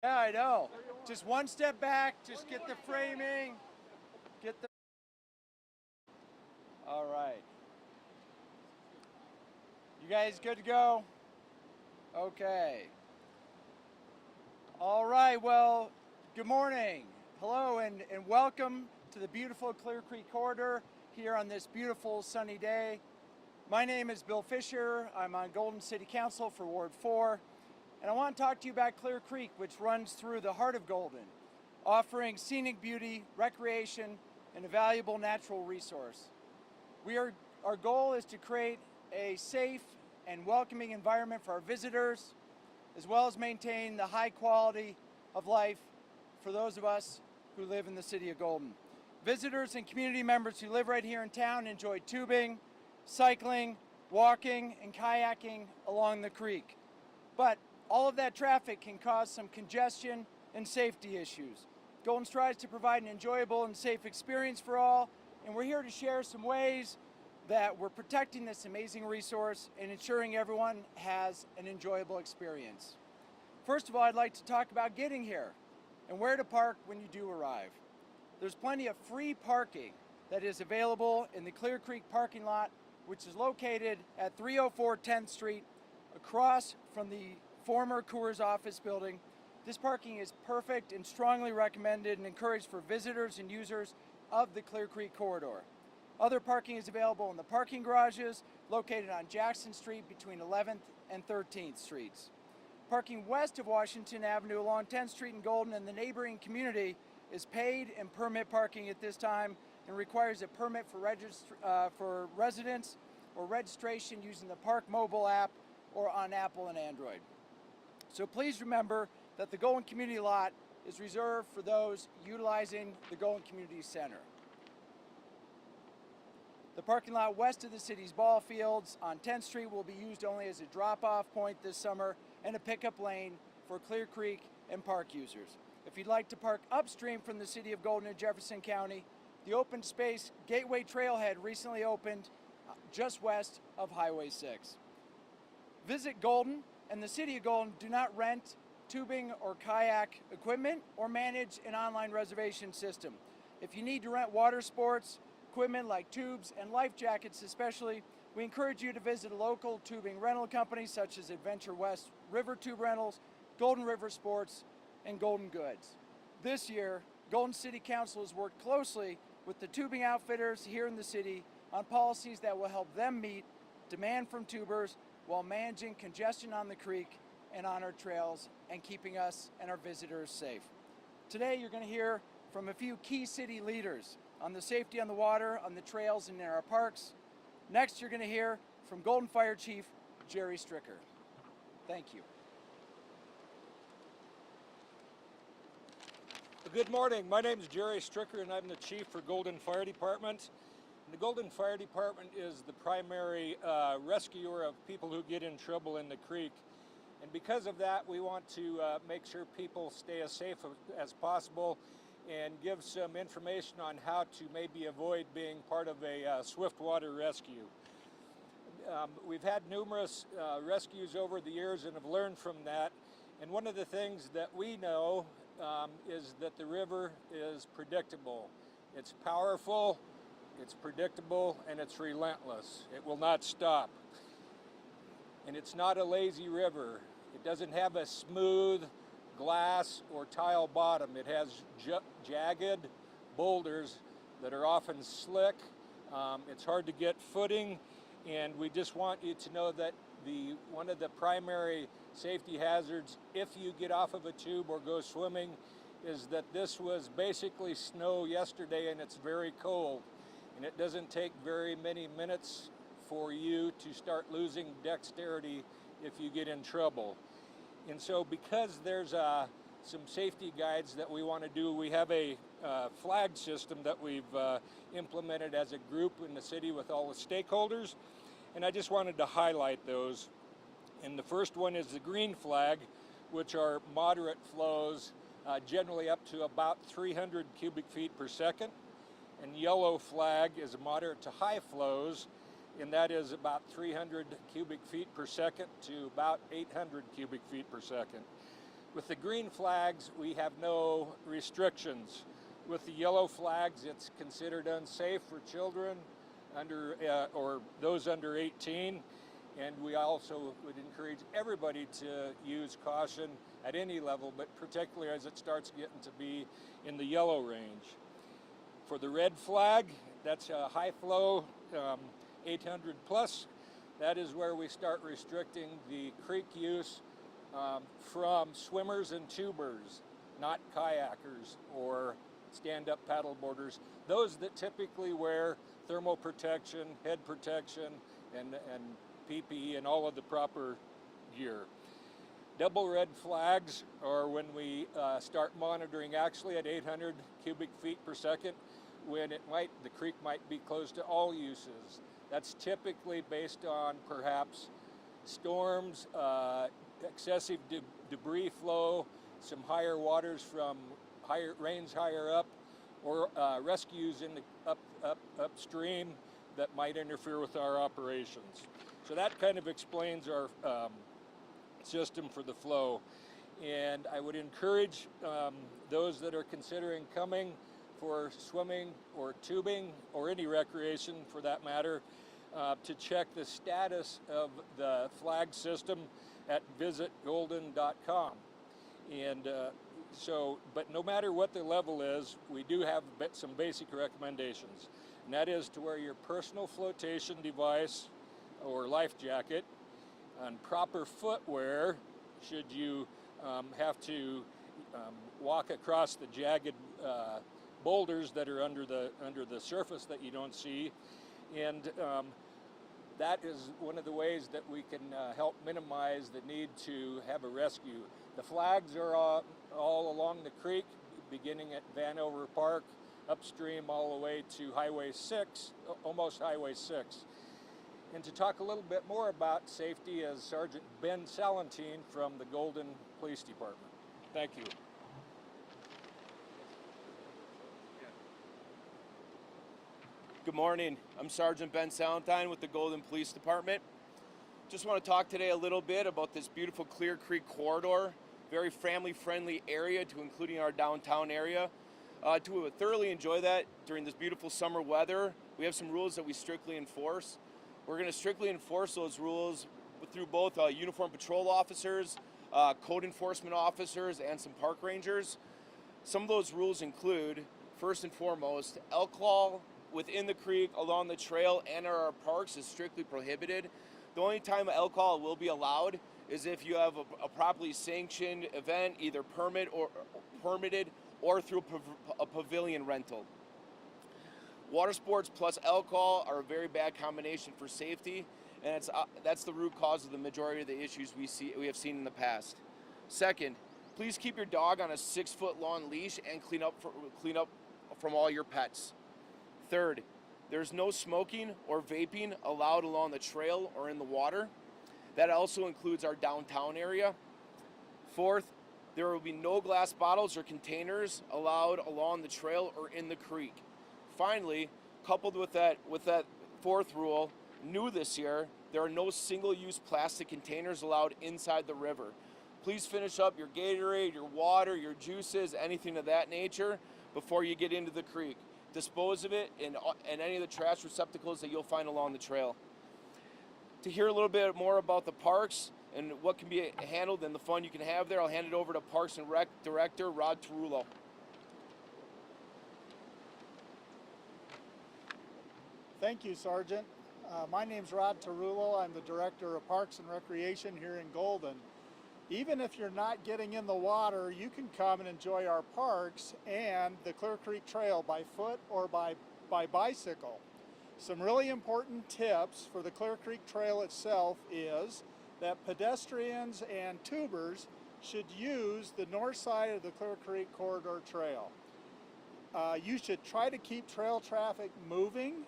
Yeah, I know. Just one step back, just get the framing, get the... All right. You guys good to go? Okay. All right, well, good morning. Hello and welcome to the beautiful Clear Creek Corridor here on this beautiful sunny day. My name is Bill Fisher. I'm on Golden City Council for Ward 4. And I want to talk to you about Clear Creek, which runs through the heart of Golden, offering scenic beauty, recreation, and a valuable natural resource. Our goal is to create a safe and welcoming environment for our visitors, as well as maintain the high quality of life for those of us who live in the city of Golden. Visitors and community members who live right here in town enjoy tubing, cycling, walking, and kayaking along the creek. But all of that traffic can cause some congestion and safety issues. Golden strives to provide an enjoyable and safe experience for all, and we're here to share some ways that we're protecting this amazing resource and ensuring everyone has an enjoyable experience. First of all, I'd like to talk about getting here and where to park when you do arrive. There's plenty of free parking that is available in the Clear Creek parking lot, which is located at 304 10th Street, across from the former Coors office building. This parking is perfect and strongly recommended and encouraged for visitors and users of the Clear Creek corridor. Other parking is available in the parking garages located on Jackson Street between 11th and 13th Streets. Parking west of Washington Avenue along 10th Street in Golden and the neighboring community is paid and permit parking at this time and requires a permit for residents or registration using the Park mobile app or on Apple and Android. So please remember that the Golden Community Lot is reserved for those utilizing the Golden Community Center. The parking lot west of the city's ball fields on 10th Street will be used only as a drop-off point this summer and a pickup lane for Clear Creek and park users. If you'd like to park upstream from the city of Golden in Jefferson County, the open space Gateway Trailhead recently opened just west of Highway 6. Visit Golden and the city of Golden do not rent tubing or kayak equipment or manage an online reservation system. If you need to rent water sports equipment like tubes and life jackets especially, we encourage you to visit a local tubing rental company such as Adventure West River Tube Rentals, Golden River Sports, and Golden Goods. This year, Golden City Council has worked closely with the tubing outfitters here in the city on policies that will help them meet demand from tubers while managing congestion on the creek and on our trails and keeping us and our visitors safe. Today, you're going to hear from a few key city leaders on the safety on the water, on the trails, and in our parks. Next, you're going to hear from Golden Fire Chief Jerry Stricker. Thank you. Good morning. My name is Jerry Stricker, and I'm the chief for Golden Fire Department. And the Golden Fire Department is the primary rescuer of people who get in trouble in the creek. And because of that, we want to make sure people stay as safe as possible and give some information on how to maybe avoid being part of a swift water rescue. We've had numerous rescues over the years and have learned from that. And one of the things that we know is that the river is predictable. It's powerful, it's predictable, and it's relentless. It will not stop. And it's not a lazy river. It doesn't have a smooth glass or tile bottom. It has jagged boulders that are often slick. It's hard to get footing, and we just want you to know that one of the primary safety hazards if you get off of a tube or go swimming is that this was basically snow yesterday and it's very cold, and it doesn't take very many minutes for you to start losing dexterity if you get in trouble. And so because there's some safety guides that we want to do, we have a flag system that we've implemented as a group in the city with all the stakeholders, and I just wanted to highlight those. And the first one is the green flag, which are moderate flows, generally up to about 300 cubic feet per second. And yellow flag is moderate to high flows, and that is about 300 cubic feet per second to about 800 cubic feet per second. With the green flags, we have no restrictions. With the yellow flags, it's considered unsafe for children under or those under 18. And we also would encourage everybody to use caution at any level, but particularly as it starts getting to be in the yellow range. For the red flag, that's a high flow 800 plus. That is where we start restricting the creek use from swimmers and tubers, not kayakers or stand-up paddle boarders. Those that typically wear thermal protection, head protection, and PPE and all of the proper gear. Double red flags are when we start monitoring actually at 800 cubic feet per second, when the creek might be closed to all uses. That's typically based on perhaps storms, excessive debris flow, some higher waters from rains higher up, or rescues in the upstream that might interfere with our operations. So that kind of explains our system for the flow. And I would encourage those that are considering coming for swimming or tubing or any recreation for that matter to check the status of the flag system at visitgolden.com. And but no matter what the level is, we do have some basic recommendations. And that is to wear your personal flotation device or life jacket and proper footwear should you have to walk across the jagged boulders that are under the surface that you don't see. And that is one of the ways that we can help minimize the need to have a rescue. The flags are all along the creek, beginning at Vanover Park, upstream all the way to Highway 6, almost Highway 6. And to talk a little bit more about safety is Sergeant Ben Salentine from the Golden Police Department. Thank you. Good morning. I'm Sergeant Ben Salentine with the Golden Police Department. Just want to talk today a little bit about this beautiful Clear Creek corridor, very family-friendly area to including our downtown area. To thoroughly enjoy that during this beautiful summer weather, we have some rules that we strictly enforce. We're going to strictly enforce those rules through both uniformed patrol officers, code enforcement officers, and some park rangers. Some of those rules include, first and foremost, alcohol within the creek, along the trail, and our parks is strictly prohibited. The only time alcohol will be allowed is if you have a properly sanctioned event, either permitted or through a pavilion rental. Water sports plus alcohol are a very bad combination for safety, and that's the root cause of the majority of the issues we have seen in the past. Second, please keep your dog on a 6-foot long leash and clean up from all your pets. Third, there's no smoking or vaping allowed along the trail or in the water. That also includes our downtown area. Fourth, there will be no glass bottles or containers allowed along the trail or in the creek. Finally, coupled with that fourth rule, new this year, there are no single-use plastic containers allowed inside the river. Please finish up your Gatorade, your water, your juices, anything of that nature before you get into the creek. Dispose of it in any of the trash receptacles that you'll find along the trail. To hear a little bit more about the parks and what can be handled and the fun you can have there, I'll hand it over to Parks and Rec Director Rod Tarullo. Thank you, Sergeant. My name's Rod Tarullo. I'm the Director of Parks and Recreation here in Golden. Even if you're not getting in the water, you can come and enjoy our parks and the Clear Creek Trail by foot or by bicycle. Some really important tips for the Clear Creek Trail itself is that pedestrians and tubers should use the north side of the Clear Creek Corridor Trail. You should try to keep trail traffic moving,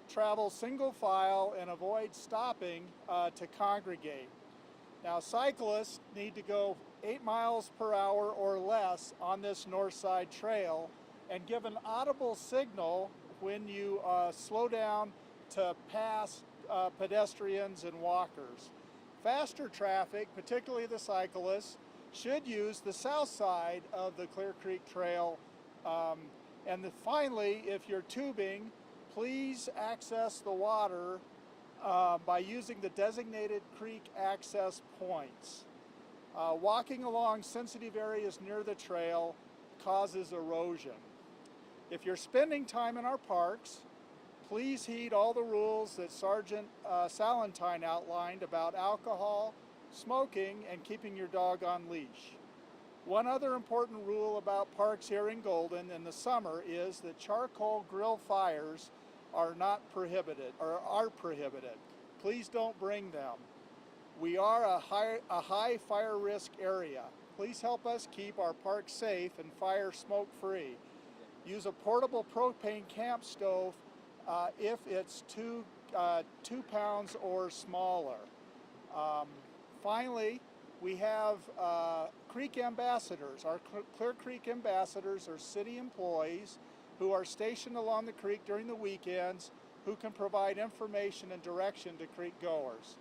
travel single file, and avoid stopping to congregate. Now, cyclists need to go 8 miles per hour or less on this north side trail and give an audible signal when you slow down to pass pedestrians and walkers. Faster traffic, particularly the cyclists, should use the south side of the Clear Creek Trail. Finally, if you're tubing, please access the water by using the designated creek access points. Walking along sensitive areas near the trail causes erosion. If you're spending time in our parks, please heed all the rules that Sergeant Salentine outlined about alcohol, smoking, and keeping your dog on leash. One other important rule about parks here in Golden in the summer is that charcoal grill fires are prohibited. Please don't bring them. We are a high fire risk area. Please help us keep our parks safe and fire smoke free. Use a portable propane camp stove if it's 2 pounds or smaller. Finally, we have creek ambassadors. Our Clear Creek ambassadors are city employees who are stationed along the creek during the weekends who can provide information and direction to creek goers.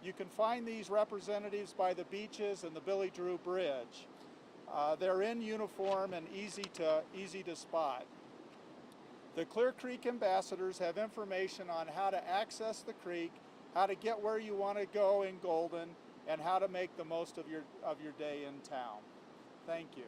You can find these representatives by the beaches and the Billy Drew Bridge. They're in uniform and easy to spot. The Clear Creek ambassadors have information on how to access the creek, how to get where you want to go in Golden, and how to make the most of your day in town. Thank you.